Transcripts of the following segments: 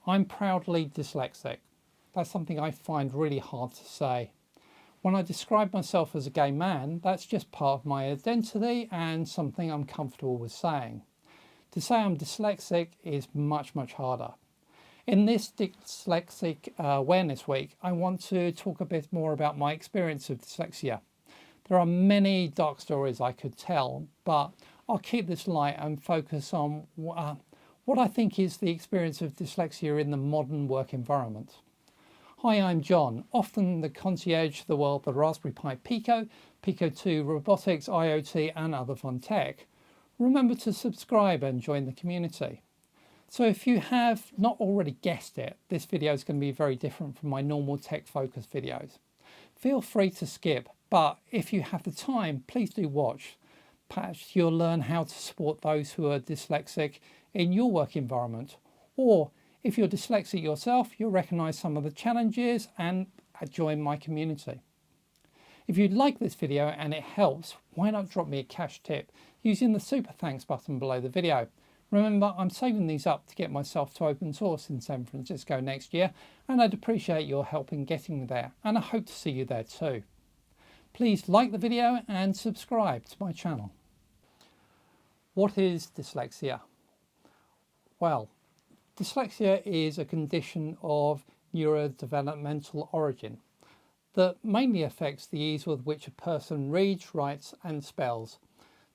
I'm proudly dyslexic. That's something I find really hard to say. When I describe myself as a gay man, that's just part of my identity and something I'm comfortable with saying. To say I'm dyslexic is much harder. In this Dyslexic Awareness Week, I want to talk a bit more about my experience of dyslexia. There are many dark stories I could tell, but I'll keep this light and focus on what I think is the experience of dyslexia in the modern work environment. Hi, I'm John, often the concierge of the world of the Raspberry Pi Pico, Pico 2, Robotics, IoT and other fun tech. Remember to subscribe and join the community. So if you have not already guessed it, this video is going to be very different from my normal tech focused videos. Feel free to skip, but if you have the time, please do watch. Perhaps you'll learn how to support those who are dyslexic in your work environment, or if you're dyslexic yourself, you'll recognise some of the challenges and join my community. If you'd like this video and it helps, why not drop me a cash tip using the super thanks button below the video. Remember, I'm saving these up to get myself to open source in San Francisco next year, and I'd appreciate your help in getting me there, and I hope to see you there too. Please like the video and subscribe to my channel. What is dyslexia? Well, dyslexia is a condition of neurodevelopmental origin that mainly affects the ease with which a person reads, writes and spells,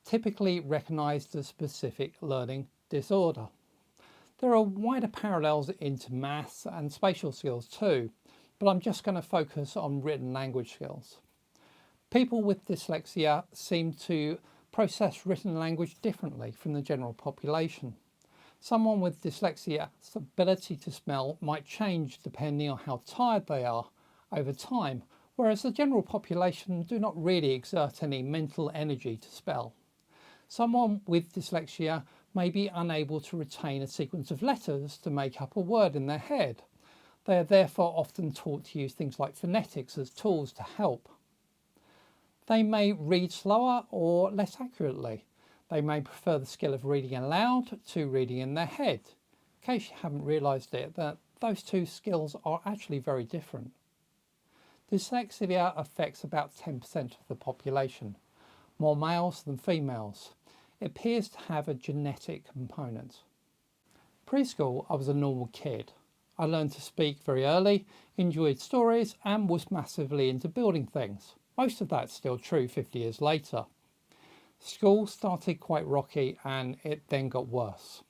typically recognised as specific learning disorder. There are wider parallels into maths and spatial skills too, but I'm just going to focus on written language skills. People with dyslexia seem to process written language differently from the general population. Someone with dyslexia's ability to spell might change depending on how tired they are over time, whereas the general population do not really exert any mental energy to spell. Someone with dyslexia may be unable to retain a sequence of letters to make up a word in their head. They are therefore often taught to use things like phonetics as tools to help. They may read slower or less accurately. They may prefer the skill of reading aloud to reading in their head. In case you haven't realised it, that those two skills are actually very different. Dyslexia affects about 10% of the population, more males than females. It appears to have a genetic component. Preschool, I was a normal kid. I learned to speak very early, enjoyed stories and was massively into building things. Most of that's still true 50 years later. School started quite rocky and it then got worse.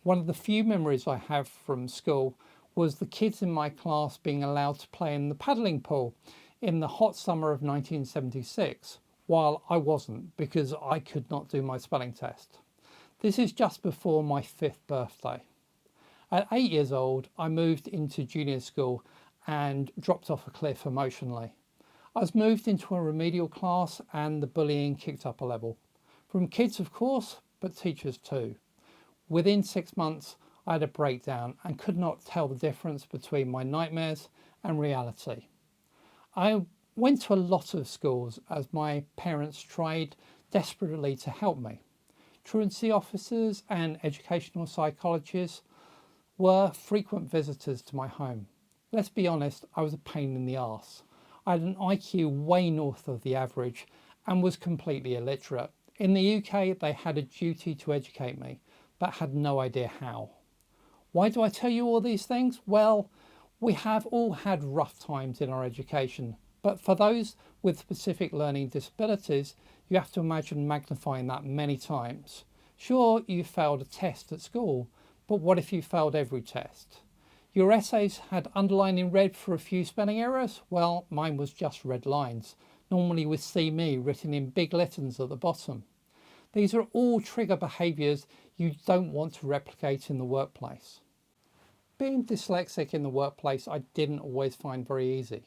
One of the few memories I have from school was the kids in my class being allowed to play in the paddling pool in the hot summer of 1976, while I wasn't because I could not do my spelling test. This is just before my 5th birthday. At 8 years old, I moved into junior school and dropped off a cliff emotionally. I was moved into a remedial class and the bullying kicked up a level. From kids, of course, but teachers too. Within 6 months, I had a breakdown and could not tell the difference between my nightmares and reality. I went to a lot of schools as my parents tried desperately to help me. Truancy officers and educational psychologists were frequent visitors to my home. Let's be honest, I was a pain in the arse. I had an IQ way north of the average and was completely illiterate. In the UK, they had a duty to educate me, but had no idea how. Why do I tell you all these things? Well, we have all had rough times in our education, but for those with specific learning disabilities, you have to imagine magnifying that many times. Sure, you failed a test at school, but what if you failed every test? Your essays had underlined in red for a few spelling errors? Well, mine was just red lines, normally with "see me" written in big letters at the bottom. These are all trigger behaviours you don't want to replicate in the workplace. Being dyslexic in the workplace I didn't always find very easy.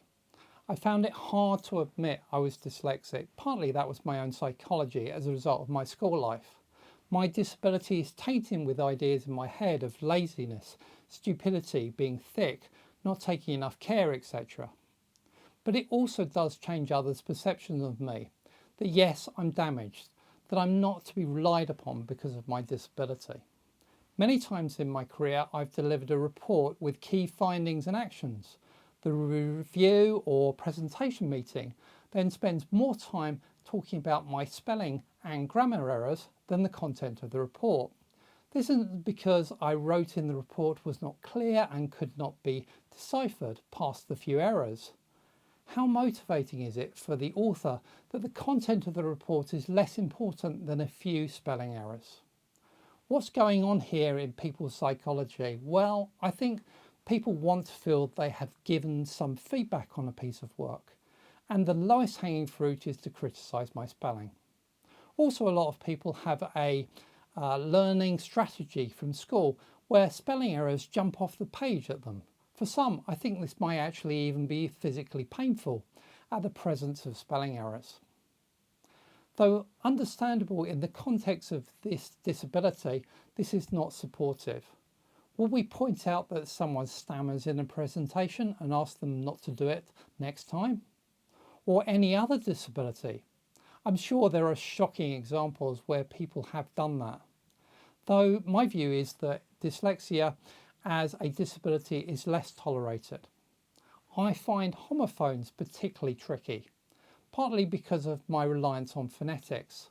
I found it hard to admit I was dyslexic. Partly that was my own psychology as a result of my school life. My disability is tainted with ideas in my head of laziness, stupidity, being thick, not taking enough care, etc. But it also does change others' perceptions of me, that yes, I'm damaged, that I'm not to be relied upon because of my disability. Many times in my career, I've delivered a report with key findings and actions. The review or presentation meeting then spends more time talking about my spelling and grammar errors than the content of the report. This isn't because I wrote in the report was not clear and could not be deciphered past the few errors. How motivating is it for the author that the content of the report is less important than a few spelling errors? What's going on here in people's psychology? Well, I think people want to feel they have given some feedback on a piece of work, and the lowest hanging fruit is to criticise my spelling. Also, a lot of people have a learning strategy from school where spelling errors jump off the page at them. For some, I think this might actually even be physically painful at the presence of spelling errors. Though understandable in the context of this disability, this is not supportive. Will we point out that someone stammers in a presentation and ask them not to do it next time? Or any other disability? I'm sure there are shocking examples where people have done that. Though my view is that dyslexia as a disability is less tolerated. I find homophones particularly tricky, partly because of my reliance on phonetics.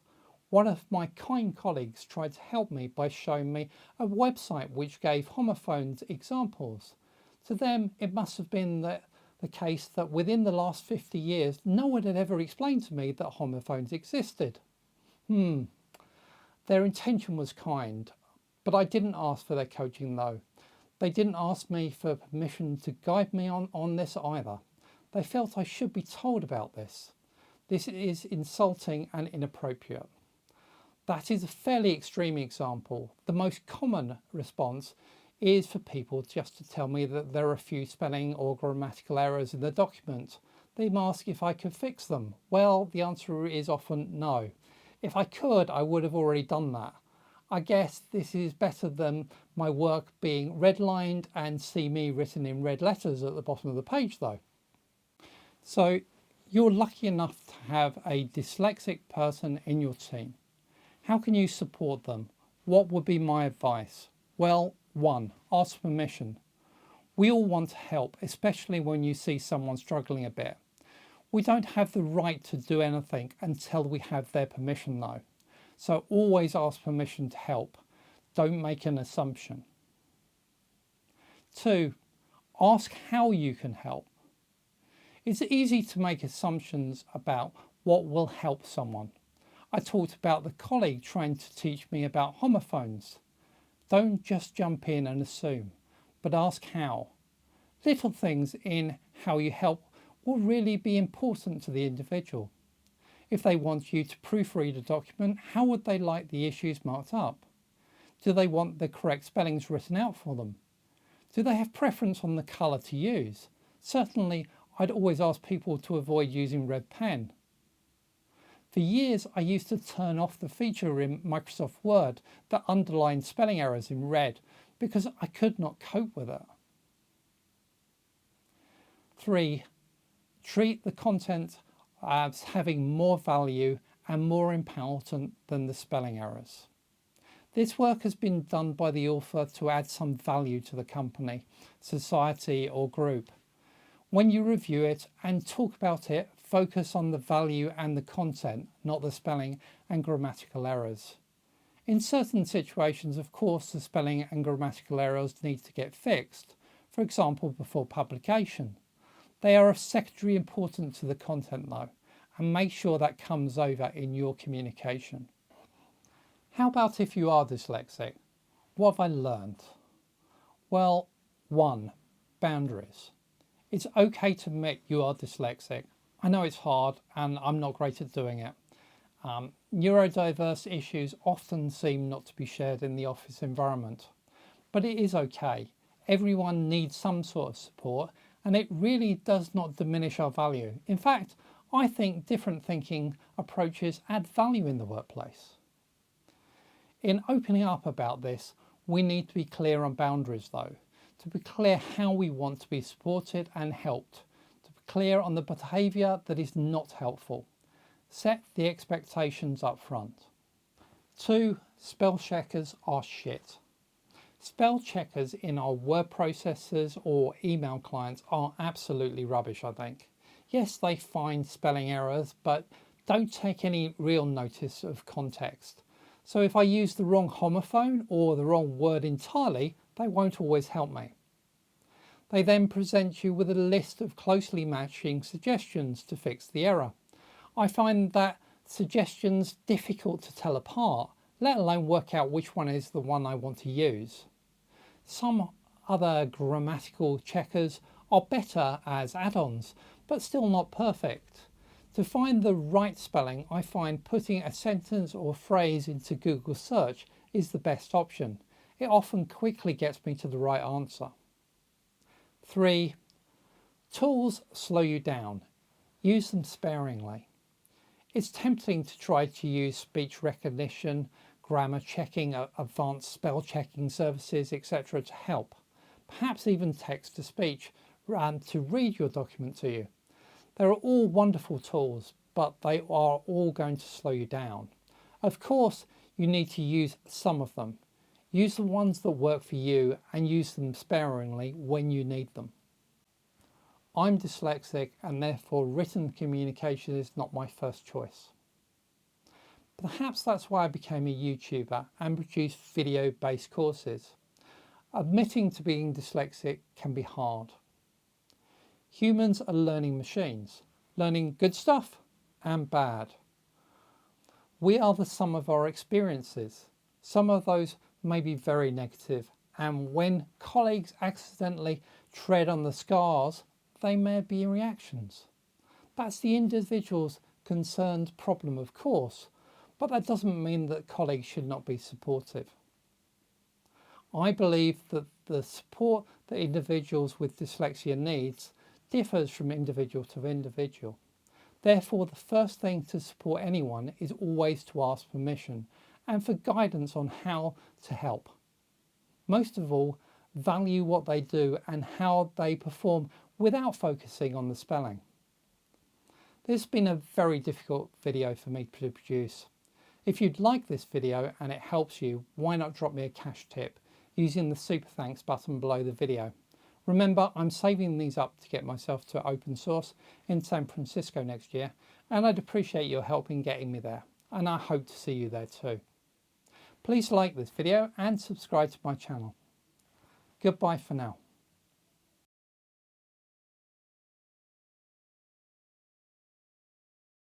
One of my kind colleagues tried to help me by showing me a website which gave homophones examples. To them, it must have been the case that within the last 50 years, no one had ever explained to me that homophones existed. Their intention was kind, but I didn't ask for their coaching though. They didn't ask me for permission to guide me on this either. They felt I should be told about this. This is insulting and inappropriate. That is a fairly extreme example. The most common response is for people just to tell me that there are a few spelling or grammatical errors in the document. They ask if I could fix them. Well, the answer is often no. If I could, I would have already done that. I guess this is better than my work being redlined and see me written in red letters at the bottom of the page though. So you're lucky enough to have a dyslexic person in your team. How can you support them? What would be my advice? Well, 1, ask permission. We all want to help, especially when you see someone struggling a bit. We don't have the right to do anything until we have their permission though. So always ask permission to help. Don't make an assumption. 2, ask how you can help. It's easy to make assumptions about what will help someone. I talked about the colleague trying to teach me about homophones. Don't just jump in and assume, but ask how. Little things in how you help will really be important to the individual. If they want you to proofread a document, how would they like the issues marked up? Do they want the correct spellings written out for them? Do they have preference on the colour to use? Certainly, I'd always ask people to avoid using red pen. For years, I used to turn off the feature in Microsoft Word that underlined spelling errors in red because I could not cope with it. 3, treat the content as having more value and more important than the spelling errors. This work has been done by the author to add some value to the company, society or group. When you review it and talk about it, focus on the value and the content, not the spelling and grammatical errors. In certain situations, of course, the spelling and grammatical errors need to get fixed, for example, before publication. They are of secondary importance to the content though, and make sure that comes over in your communication. How about if you are dyslexic? What have I learned? Well, 1, boundaries. It's okay to admit you are dyslexic. I know it's hard and I'm not great at doing it. Neurodiverse issues often seem not to be shared in the office environment, but it is okay. Everyone needs some sort of support, and it really does not diminish our value. In fact, I think different thinking approaches add value in the workplace. In opening up about this, we need to be clear on boundaries though, to be clear how we want to be supported and helped, to be clear on the behaviour that is not helpful. Set the expectations up front. 2, spell checkers are shit. Spell checkers in our word processors or email clients are absolutely rubbish, I think. Yes, they find spelling errors, but don't take any real notice of context. So if I use the wrong homophone or the wrong word entirely, they won't always help me. They then present you with a list of closely matching suggestions to fix the error. I find that suggestions difficult to tell apart, let alone work out which one is the one I want to use. Some other grammatical checkers are better as add-ons, but still not perfect. To find the right spelling, I find putting a sentence or phrase into Google search is the best option. It often quickly gets me to the right answer. 3. Tools slow you down. Use them sparingly. It's tempting to try to use speech recognition, grammar checking, advanced spell checking services, etc. to help. Perhaps even text to speech to read your document to you. They're all wonderful tools, but they are all going to slow you down. Of course, you need to use some of them. Use the ones that work for you and use them sparingly when you need them. I'm dyslexic and therefore written communication is not my first choice. Perhaps that's why I became a YouTuber and produced video-based courses. Admitting to being dyslexic can be hard. Humans are learning machines, learning good stuff and bad. We are the sum of our experiences. Some of those may be very negative, and when colleagues accidentally tread on the scars, they may be reactions. That's the individual's concerned problem, of course, but that doesn't mean that colleagues should not be supportive. I believe that the support that individuals with dyslexia needs differs from individual to individual. Therefore, the first thing to support anyone is always to ask permission and for guidance on how to help. Most of all, value what they do and how they perform without focusing on the spelling. This has been a very difficult video for me to produce. If you'd like this video and it helps you, why not drop me a cash tip using the super thanks button below the video. Remember, I'm saving these up to get myself to open source in San Francisco next year, and I'd appreciate your help in getting me there, and I hope to see you there too. Please like this video and subscribe to my channel. Goodbye for now.